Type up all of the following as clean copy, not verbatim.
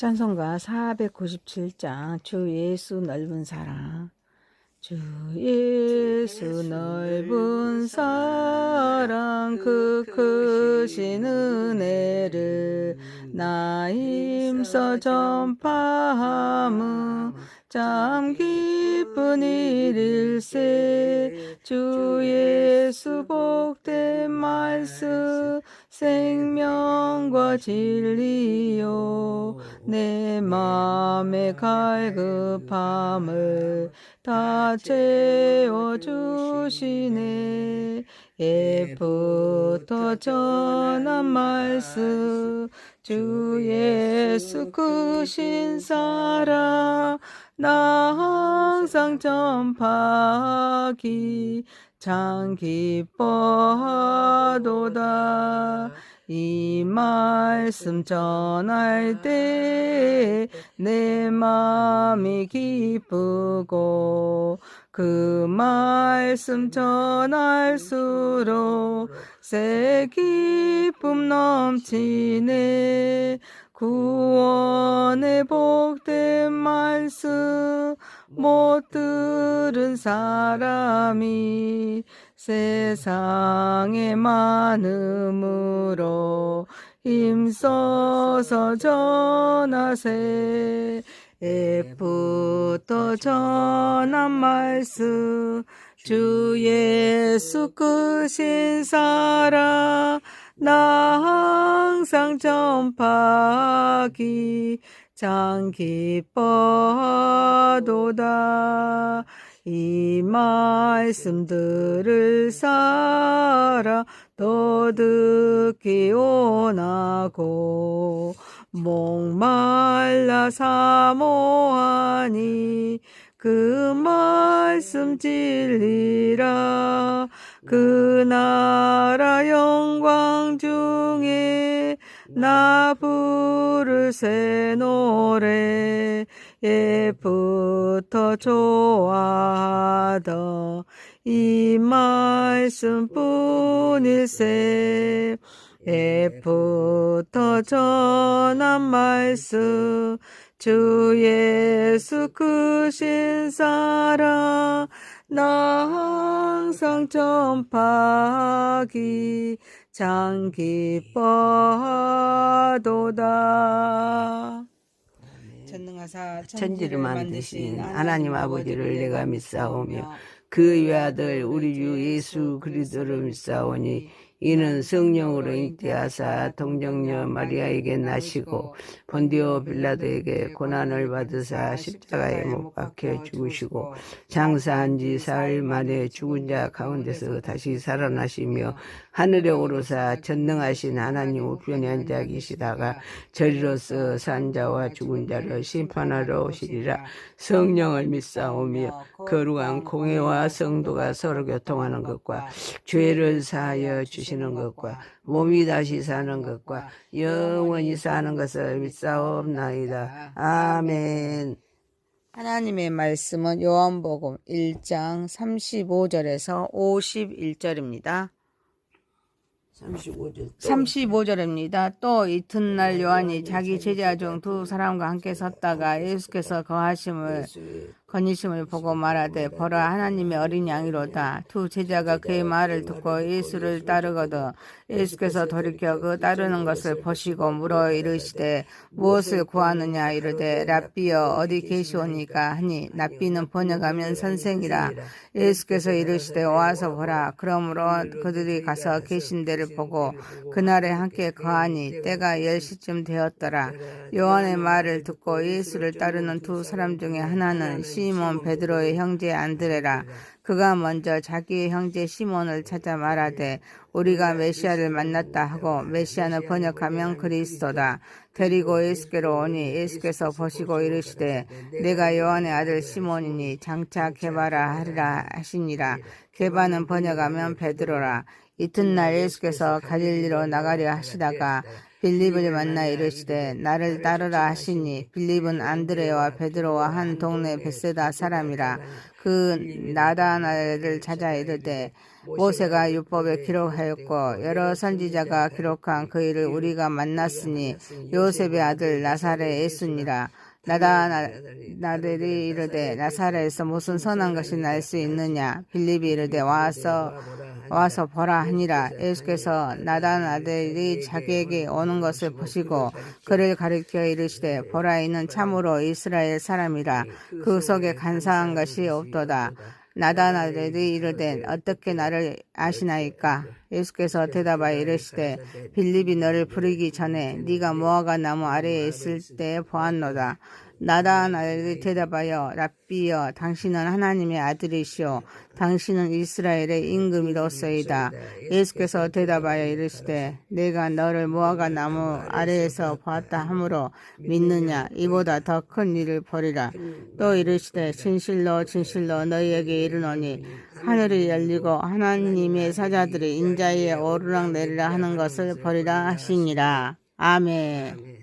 찬송가 497장 주 예수 넓은 사랑. 주 예수 넓은 사랑 그 크신 은혜를 나 힘써 전파함은 참 기쁜 일일세. 주 예수 복된 말씀 생명과 진리요 내 맘의 갈급함을 다 채워주시네. 옛부터 전한 말씀 주 예수 크신 사랑 나 항상 전파하기 참 기뻐하도다. 이 말씀 전할 때 내 마음이 기쁘고 그 말씀 전할수록 새 기쁨 넘치네. 구원의 복된 말씀 못 들은 사람이 세상에 많음으로 힘써서 전하세. 옛부터 전한 말씀 주 예수 크신 사랑 나 항상 전파하기 참 기뻐하도다. 이 말씀 들을 사람 또 듣기 원하고 목말라 사모하니 그 말씀 진리라. 그 나라 영광 중에 나 부를 새 노래 옛부터 좋아하던 이 말씀뿐일세. 옛부터 전한 말씀 주 예수 크신 사랑 나 항상 전파하기 참 기뻐하도다. 전능하사 천지를 만드신 하나님 아버지를 내가 믿사오며 그 외아들 우리 주 예수 그리스도를 믿사오니 이는 성령으로 잉태하사 동정녀 마리아에게 나시고 본디오 빌라도에게 고난을 받으사 십자가에 못 박혀 죽으시고 장사한 지 사흘 만에 죽은 자 가운데서 다시 살아나시며 하늘에 오르사 전능하신 하나님 우편에 앉아 계시다가 저리로서 산 자와 죽은 자를 심판하러 오시리라. 성령을 믿사오며 거룩한 공회와 성도가 서로 교통하는 것과 죄를 사하여 주시는 것과 몸이 다시 사는 것과 영원히 사는 것을 믿사옵나이다. 아멘. 하나님의 말씀은 요한복음 1장 35절에서 51절입니다. 35절입니다. 또 이튿날 요한이 자기 제자 중 두 사람과 함께 섰다가 예수께서 거니심을 보고 말하되 보라 하나님의 어린 양이로다. 두 제자가 그의 말을 듣고 예수를 따르거든 예수께서 돌이켜 그 따르는 것을 보시고 물어 이르시되 무엇을 구하느냐 이르되 랍비여 어디 계시오니까 하니 랍비는 번역하면 선생이라. 예수께서 이르시되 와서 보라. 그러므로 그들이 가서 계신 데를 보고 그날에 함께 거하니 때가 10시쯤 되었더라. 요한의 말을 듣고 예수를 따르는 두 사람 중에 하나는 시몬 베드로의 형제 안드레라. 그가 먼저 자기의 형제 시몬을 찾아 말하되 우리가 메시아를 만났다 하고 메시아는 번역하면 그리스도다. 데리고 예수께로 오니 예수께서 보시고 이르시되 내가 요한의 아들 시몬이니 장차 게바라 하리라 하시니라. 게바는 번역하면 베드로라. 이튿날 예수께서 갈릴리로 나가려 하시다가 빌립을 만나 이르시되 나를 따르라 하시니 빌립은 안드레와 베드로와 한 동네 벳세다 사람이라. 그 나다나엘을 찾아 이르되 모세가 율법에 기록하였고 여러 선지자가 기록한 그 일을 우리가 만났으니 요셉의 아들 나사렛 예수니라. 나다나엘이 이르되 나사렛에서 무슨 선한 것이 날 수 있느냐. 빌립이 이르되 와서 보라 하니라. 예수께서 나다나엘이 자기에게 오는 것을 보시고 그를 가리켜 이르시되 보라, 이는 참으로 이스라엘 사람이라. 그 속에 간사한 것이 없도다. 나다나엘이 이르되 어떻게 나를 아시나이까? 예수께서 대답하여 이르시되 빌립이 너를 부르기 전에 네가 무화과 나무 아래에 있을 때 보았노다. 나다나엘이 대답하여 랍비여, 당신은 하나님의 아들이시오. 당신은 이스라엘의 임금이로소이다. 예수께서 대답하여 이르시되 내가 너를 무화과 나무 아래에서 보았다 하므로 믿느냐? 이보다 더 큰 일을 보리라. 또 이르시되 진실로 진실로 너희에게 이르노니 하늘이 열리고 하나님의 사자들이 인자위에 오르락내리락 하는 것을 보리라 하시니라. 아멘.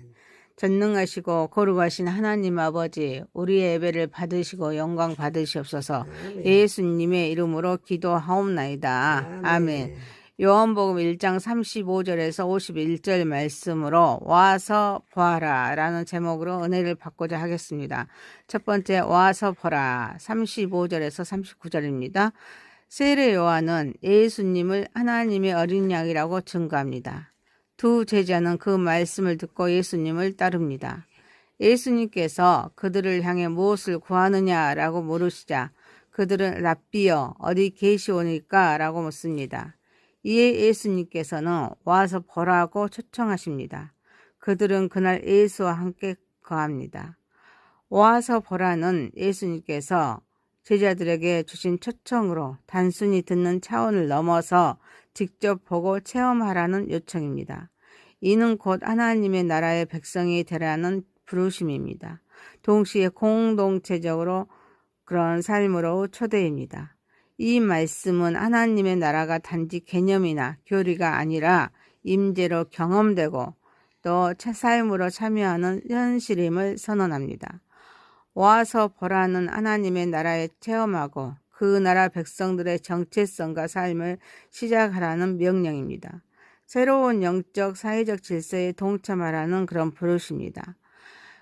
전능하시고 거룩하신 하나님 아버지, 우리의 예배를 받으시고 영광 받으시옵소서. 예수님의 이름으로 기도하옵나이다. 아멘. 요한복음 1장 35절에서 51절 말씀으로 와서 보아라 라는 제목으로 은혜를 받고자 하겠습니다. 첫 번째, 와서 보라. 35절에서 39절입니다. 세례 요한은 예수님을 하나님의 어린 양이라고 증거합니다. 두 제자는 그 말씀을 듣고 예수님을 따릅니다. 예수님께서 그들을 향해 무엇을 구하느냐라고 물으시자 그들은 랍비여, 어디 계시오니까 라고 묻습니다. 이에 예수님께서는 와서 보라고 초청하십니다. 그들은 그날 예수와 함께 거합니다. 와서 보라는 예수님께서 제자들에게 주신 초청으로 단순히 듣는 차원을 넘어서 직접 보고 체험하라는 요청입니다. 이는 곧 하나님의 나라의 백성이 되라는 부르심입니다. 동시에 공동체적으로 그런 삶으로 초대입니다. 이 말씀은 하나님의 나라가 단지 개념이나 교리가 아니라 임재로 경험되고 또 삶으로 참여하는 현실임을 선언합니다. 와서 보라는 하나님의 나라에 체험하고 그 나라 백성들의 정체성과 삶을 시작하라는 명령입니다. 새로운 영적 사회적 질서에 동참하라는 그런 부르심입니다.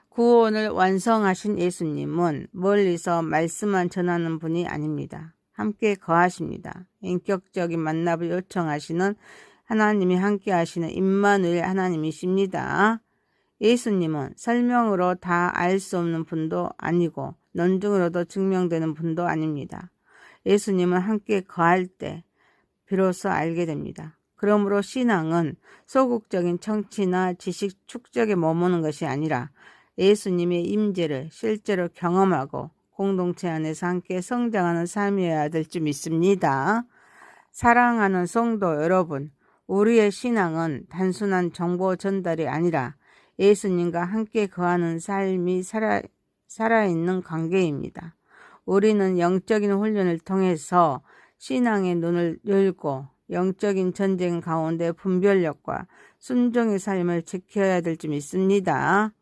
구원을 완성하신 예수님은 멀리서 말씀만 전하는 분이 아닙니다. 함께 거하십니다. 인격적인 만남을 요청하시는 하나님이 함께 하시는 임마누엘 하나님이십니다. 예수님은 설명으로 다 알 수 없는 분도 아니고 논증으로도 증명되는 분도 아닙니다. 예수님은 함께 거할 때 비로소 알게 됩니다. 그러므로 신앙은 소극적인 청취나 지식 축적에 머무는 것이 아니라 예수님의 임재를 실제로 경험하고 공동체 안에서 함께 성장하는 삶이어야 될 줄 믿습니다. 사랑하는 성도 여러분, 우리의 신앙은 단순한 정보 전달이 아니라 예수님과 함께 거하는 삶이 살아있는 관계입니다. 우리는 영적인 훈련을 통해서 신앙의 눈을 열고 영적인 전쟁 가운데 분별력과 순종의 삶을 지켜야 될 줄 믿습니다.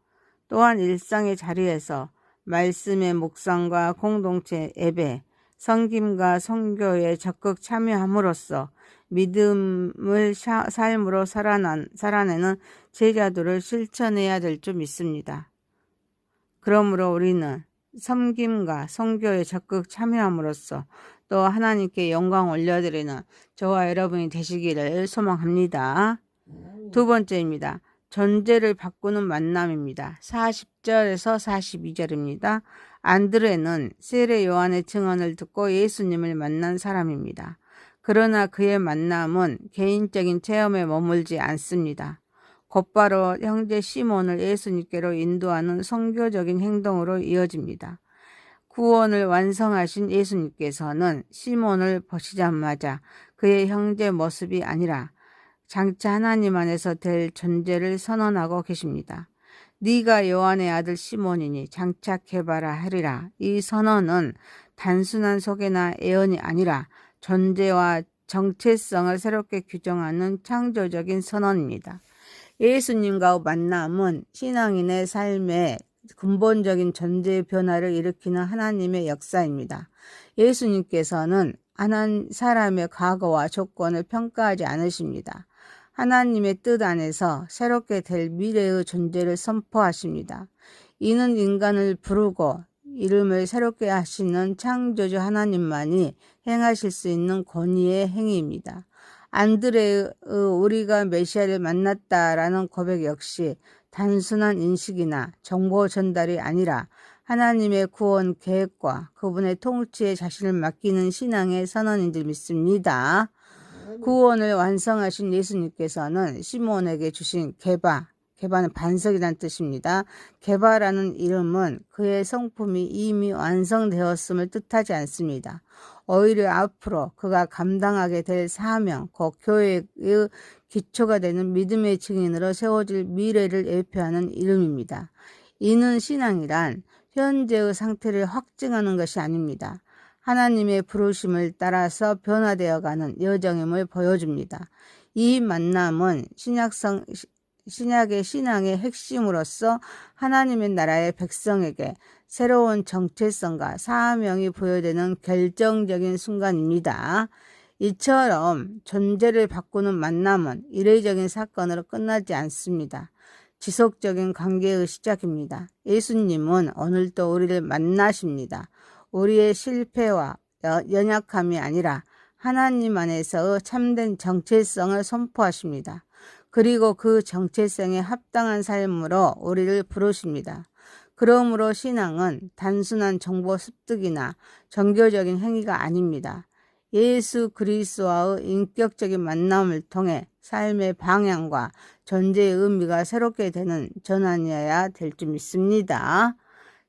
또한 일상의 자리에서 말씀의 묵상과 공동체 예배, 섬김과 선교에 적극 참여함으로써 믿음을 삶으로 살아내는 제자도를 실천해야 될 줄 믿습니다. 그러므로 우리는 섬김과 선교에 적극 참여함으로써 또 하나님께 영광 올려드리는 저와 여러분이 되시기를 소망합니다. 두 번째입니다. 존재를 바꾸는 만남입니다. 40절에서 42절입니다. 안드레는 세례 요한의 증언을 듣고 예수님을 만난 사람입니다. 그러나 그의 만남은 개인적인 체험에 머물지 않습니다. 곧바로 형제 시몬을 예수님께로 인도하는 선교적인 행동으로 이어집니다. 구원을 완성하신 예수님께서는 시몬을 보시자마자 그의 형제 모습이 아니라 장차 하나님 안에서 될 존재를 선언하고 계십니다. 네가 요한의 아들 시몬이니 장착해봐라 하리라. 이 선언은 단순한 소개나 예언이 아니라 존재와 정체성을 새롭게 규정하는 창조적인 선언입니다. 예수님과 만남은 신앙인의 삶에 근본적인 전제 변화를 일으키는 하나님의 역사입니다. 예수님께서는 사람의 과거와 조건을 평가하지 않으십니다. 하나님의 뜻 안에서 새롭게 될 미래의 존재를 선포하십니다. 이는 인간을 부르고 이름을 새롭게 하시는 창조주 하나님만이 행하실 수 있는 권위의 행위입니다. 안드레의 우리가 메시아를 만났다라는 고백 역시 단순한 인식이나 정보 전달이 아니라 하나님의 구원 계획과 그분의 통치에 자신을 맡기는 신앙의 선언인 줄 믿습니다. 구원을 완성하신 예수님께서는 시몬에게 주신 게바는 반석이라는 뜻입니다. 게바라는 이름은 그의 성품이 이미 완성되었음을 뜻하지 않습니다. 오히려 앞으로 그가 감당하게 될 사명, 곧 교회의 기초가 되는 믿음의 증인으로 세워질 미래를 예표하는 이름입니다. 이는 신앙이란 현재의 상태를 확증하는 것이 아닙니다. 하나님의 부르심을 따라서 변화되어가는 여정임을 보여줍니다. 이 만남은 신약의 신앙의 핵심으로서 하나님의 나라의 백성에게 새로운 정체성과 사명이 부여되는 결정적인 순간입니다. 이처럼 존재를 바꾸는 만남은 이례적인 사건으로 끝나지 않습니다. 지속적인 관계의 시작입니다. 예수님은 오늘도 우리를 만나십니다. 우리의 실패와 연약함이 아니라 하나님 안에서의 참된 정체성을 선포하십니다. 그리고 그 정체성에 합당한 삶으로 우리를 부르십니다. 그러므로 신앙은 단순한 정보 습득이나 종교적인 행위가 아닙니다. 예수 그리스도와의 인격적인 만남을 통해 삶의 방향과 존재의 의미가 새롭게 되는 전환이어야 될 줄 믿습니다.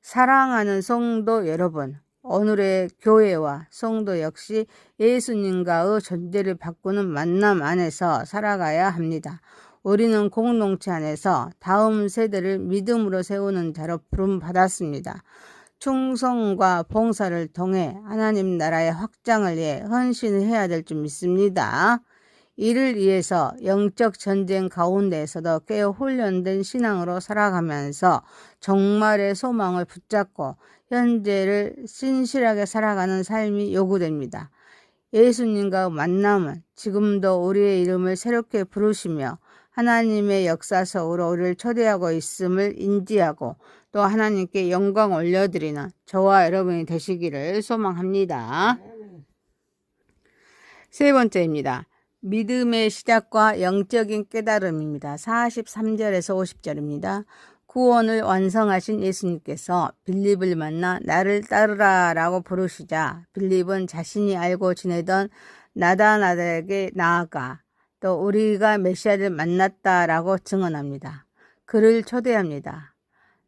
사랑하는 성도 여러분, 오늘의 교회와 성도 역시 예수님과의 존재를 바꾸는 만남 안에서 살아가야 합니다. 우리는 공동체 안에서 다음 세대를 믿음으로 세우는 자로 부름받았습니다. 충성과 봉사를 통해 하나님 나라의 확장을 위해 헌신을 해야 될 줄 믿습니다. 이를 위해서 영적 전쟁 가운데에서도 꽤 훈련된 신앙으로 살아가면서 정말의 소망을 붙잡고 현재를 신실하게 살아가는 삶이 요구됩니다. 예수님과 만남은 지금도 우리의 이름을 새롭게 부르시며 하나님의 역사 속으로 우리를 초대하고 있음을 인지하고 또 하나님께 영광 올려드리는 저와 여러분이 되시기를 소망합니다. 세 번째입니다. 믿음의 시작과 영적인 깨달음입니다. 43절에서 50절입니다. 구원을 완성하신 예수님께서 빌립을 만나 나를 따르라 라고 부르시자 빌립은 자신이 알고 지내던 나다나엘에게 나아가 또 우리가 메시아를 만났다라고 증언합니다. 그를 초대합니다.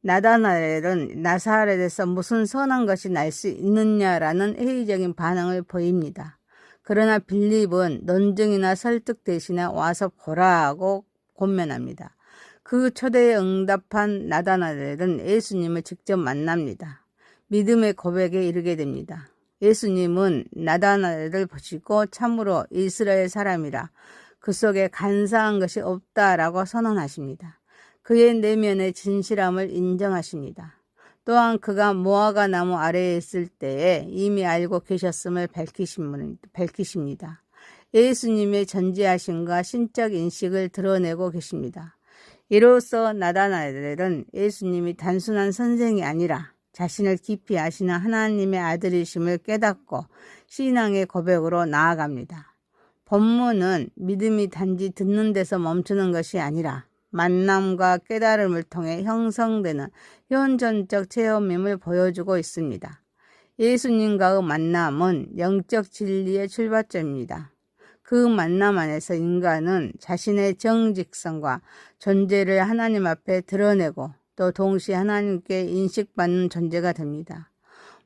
나다나엘은 나사렛에서 무슨 선한 것이 날 수 있느냐라는 회의적인 반응을 보입니다. 그러나 빌립은 논증이나 설득 대신에 와서 보라고 권면합니다. 그 초대에 응답한 나다나엘은 예수님을 직접 만납니다. 믿음의 고백에 이르게 됩니다. 예수님은 나다나엘을 보시고 참으로 이스라엘 사람이라 그 속에 간사한 것이 없다라고 선언하십니다. 그의 내면의 진실함을 인정하십니다. 또한 그가 무화과 나무 아래에 있을 때에 이미 알고 계셨음을 밝히십니다. 예수님의 전지하심과 신적 인식을 드러내고 계십니다. 이로써 나다나엘은 예수님이 단순한 선생이 아니라 자신을 깊이 아시는 하나님의 아들이심을 깨닫고 신앙의 고백으로 나아갑니다. 본문은 믿음이 단지 듣는 데서 멈추는 것이 아니라 만남과 깨달음을 통해 형성되는 현존적 체험임을 보여주고 있습니다. 예수님과의 만남은 영적 진리의 출발점입니다. 그 만남 안에서 인간은 자신의 정직성과 존재를 하나님 앞에 드러내고 또 동시에 하나님께 인식받는 존재가 됩니다.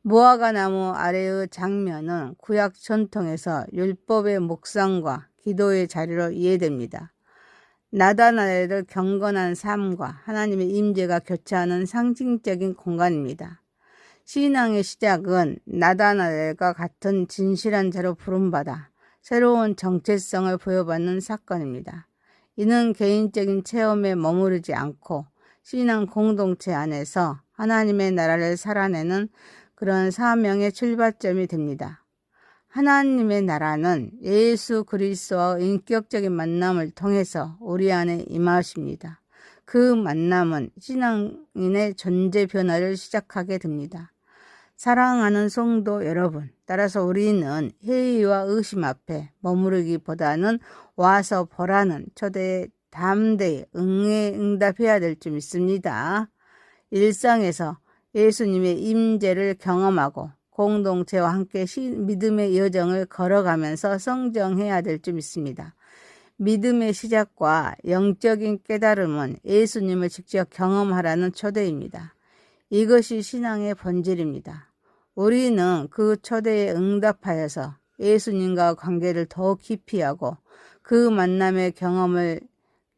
무화과 나무 아래의 장면은 구약 전통에서 율법의 묵상과 기도의 자리로 이해됩니다. 나다나엘의 경건한 삶과 하나님의 임재가 교차하는 상징적인 공간입니다. 신앙의 시작은 나다나엘과 같은 진실한 자로 부름받아 새로운 정체성을 부여받는 사건입니다. 이는 개인적인 체험에 머무르지 않고 신앙 공동체 안에서 하나님의 나라를 살아내는 그런 사명의 출발점이 됩니다. 하나님의 나라는 예수 그리스도와 인격적인 만남을 통해서 우리 안에 임하십니다. 그 만남은 신앙인의 존재 변화를 시작하게 됩니다. 사랑하는 성도 여러분, 따라서 우리는 회의와 의심 앞에 머무르기보다는 와서 보라는 초대에 담대히 응답해야 될 줄 믿습니다. 일상에서 예수님의 임재를 경험하고 공동체와 함께 믿음의 여정을 걸어가면서 성장해야 될 줄 믿습니다. 믿음의 시작과 영적인 깨달음은 예수님을 직접 경험하라는 초대입니다. 이것이 신앙의 본질입니다. 우리는 그 초대에 응답하여서 예수님과 관계를 더 깊이 하고 그 만남의 경험을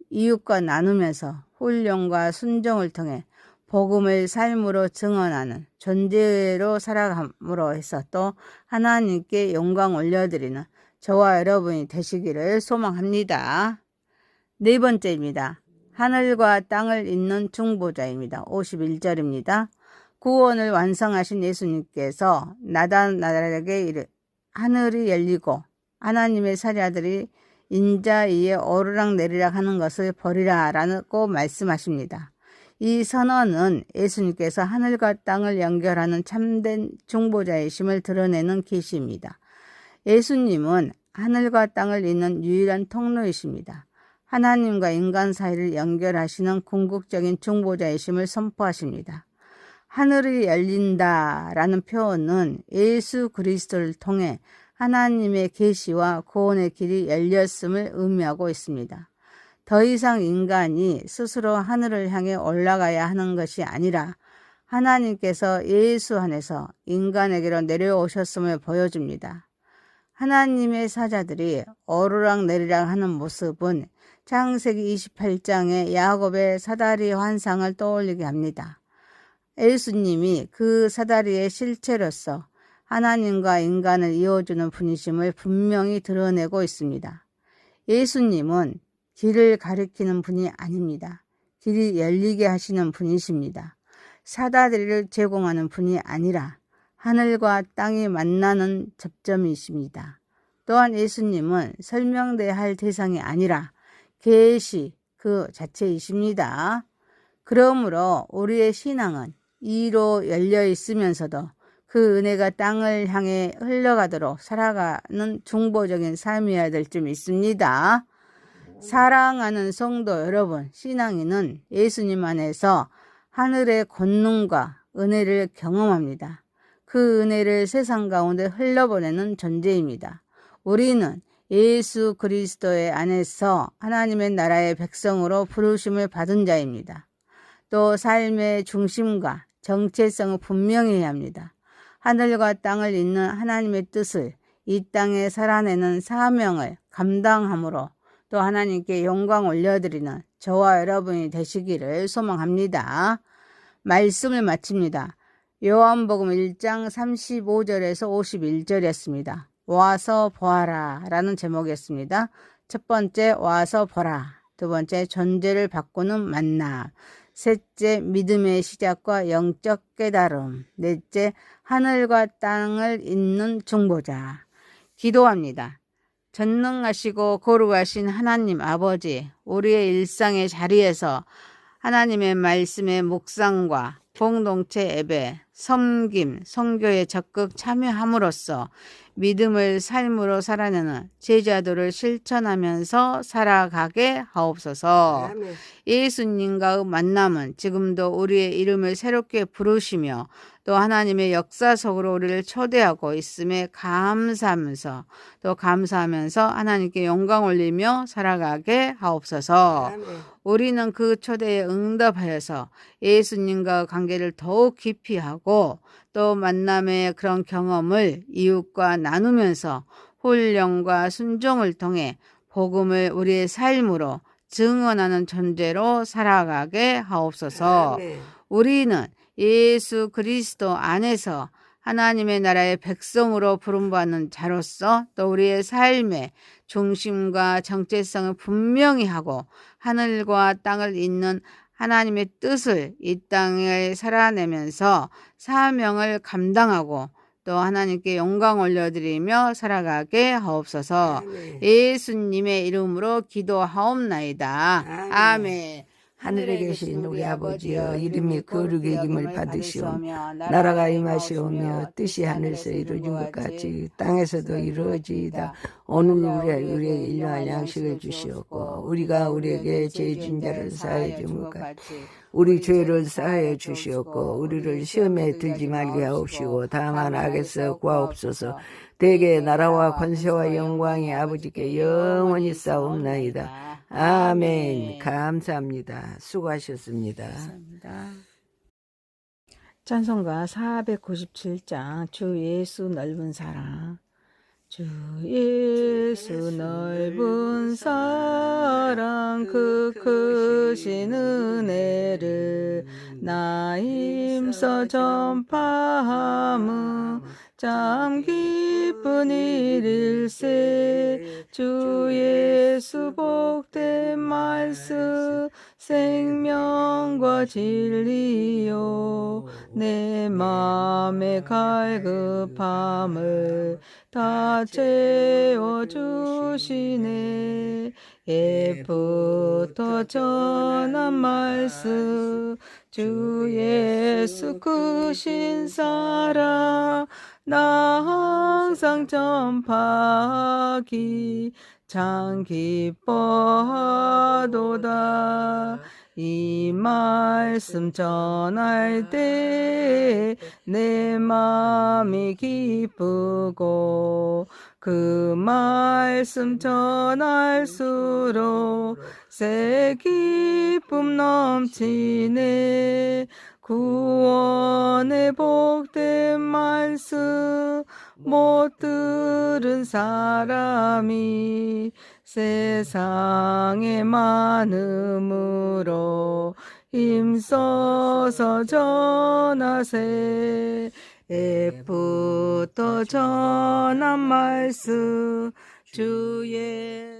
이웃과 나누면서 훈련과 순종을 통해 복음을 삶으로 증언하는 존재로 살아감으로 해서 또 하나님께 영광 올려드리는 저와 여러분이 되시기를 소망합니다. 네 번째입니다. 하늘과 땅을 잇는 중보자입니다. 51절입니다. 구원을 완성하신 예수님께서 나단나달에게 하늘이 열리고 하나님의 사자들이 인자 위에 오르락내리락 하는 것을 보리라 라고 말씀하십니다. 이 선언은 예수님께서 하늘과 땅을 연결하는 참된 중보자이심을 드러내는 계시입니다. 예수님은 하늘과 땅을 잇는 유일한 통로이십니다. 하나님과 인간 사이를 연결하시는 궁극적인 중보자이심을 선포하십니다. 하늘이 열린다라는 표현은 예수 그리스도를 통해 하나님의 계시와 구원의 길이 열렸음을 의미하고 있습니다. 더 이상 인간이 스스로 하늘을 향해 올라가야 하는 것이 아니라 하나님께서 예수 안에서 인간에게로 내려오셨음을 보여줍니다. 하나님의 사자들이 오르락내리락 하는 모습은 창세기 28장의 야곱의 사다리 환상을 떠올리게 합니다. 예수님이 그 사다리의 실체로서 하나님과 인간을 이어주는 분이심을 분명히 드러내고 있습니다. 예수님은 길을 가리키는 분이 아닙니다. 길이 열리게 하시는 분이십니다. 사다리를 제공하는 분이 아니라 하늘과 땅이 만나는 접점이십니다. 또한 예수님은 설명돼야 할 대상이 아니라 계시 그 자체이십니다. 그러므로 우리의 신앙은 이로 열려 있으면서도 그 은혜가 땅을 향해 흘러가도록 살아가는 중보적인 삶이어야 될 줄 믿습니다. 사랑하는 성도 여러분, 신앙인은 예수님 안에서 하늘의 권능과 은혜를 경험합니다. 그 은혜를 세상 가운데 흘려보내는 존재입니다. 우리는 예수 그리스도의 안에서 하나님의 나라의 백성으로 부르심을 받은 자입니다. 또 삶의 중심과 정체성을 분명히 해야 합니다. 하늘과 땅을 잇는 하나님의 뜻을 이 땅에 살아내는 사명을 감당함으로 또 하나님께 영광 올려드리는 저와 여러분이 되시기를 소망합니다. 말씀을 마칩니다. 요한복음 1장 35절에서 51절이었습니다. 와서 보아라 라는 제목이었습니다. 첫 번째 와서 보라, 두 번째 존재를 바꾸는 만남, 셋째 믿음의 시작과 영적 깨달음, 넷째 하늘과 땅을 잇는 중보자. 기도합니다. 전능하시고 거룩하신 하나님 아버지, 우리의 일상의 자리에서 하나님의 말씀의 묵상과 공동체 예배, 섬김, 선교에 적극 참여함으로써 믿음을 삶으로 살아내는 제자도를 실천하면서 살아가게 하옵소서. 아멘. 예수님과의 만남은 지금도 우리의 이름을 새롭게 부르시며 또 하나님의 역사 속으로 우리를 초대하고 있음에 감사하면서 또 감사하면서 하나님께 영광 올리며 살아가게 하옵소서. 아멘. 우리는 그 초대에 응답하여서 예수님과 관계를 더욱 깊이 하고 또 만남의 그런 경험을 이웃과 나누면서 훈련과 순종을 통해 복음을 우리의 삶으로 증언하는 존재로 살아가게 하옵소서. 아멘. 우리는 예수 그리스도 안에서 하나님의 나라의 백성으로 부름받는 자로서 또 우리의 삶의 중심과 정체성을 분명히 하고 하늘과 땅을 잇는 하나님의 뜻을 이 땅에 살아내면서 사명을 감당하고 또 하나님께 영광 올려드리며 살아가게 하옵소서. 아멘. 예수님의 이름으로 기도하옵나이다. 아멘. 아멘. 하늘에 계신 우리 아버지여, 이름이 거룩히 여김을 받으시오며 나라가 임하시오며 뜻이 하늘에서 이루어진 것 같이 땅에서도 이루어지이다. 오늘 우리에게 일용할 양식을 주시옵고 우리가 우리에게 죄 진 자를 사하여 준 것 같이 우리 죄를 사하여 주시옵고 우리를 시험에 들지 말게 하옵시고 다만 악에서 구하옵소서. 대개 나라와 권세와 영광이 아버지께 영원히 싸움나이다. 아멘. 감사합니다. 수고하셨습니다. 감사합니다. 찬송가 497장 주 예수 넓은 사랑. 주 예수 넓은 사랑 그 크신 은혜를 나 힘써 전파함은 참 기쁜 일일세. 주 예수 복된 말씀 생명과 진리요 내 맘의 갈급함을 다 채워주시네. 예부터 전한 말씀 주 예수 크신 사랑 나 항상 전파하기 참 기뻐하도다. 이 말씀 전할 때 내 마음이 기쁘고 그 말씀 전할수록 새 기쁨 넘치네. 구원의 복된 말씀 못 들은 사람이 세상에 많음으로 힘써서 전하세. 애부터 전한 말씀 주의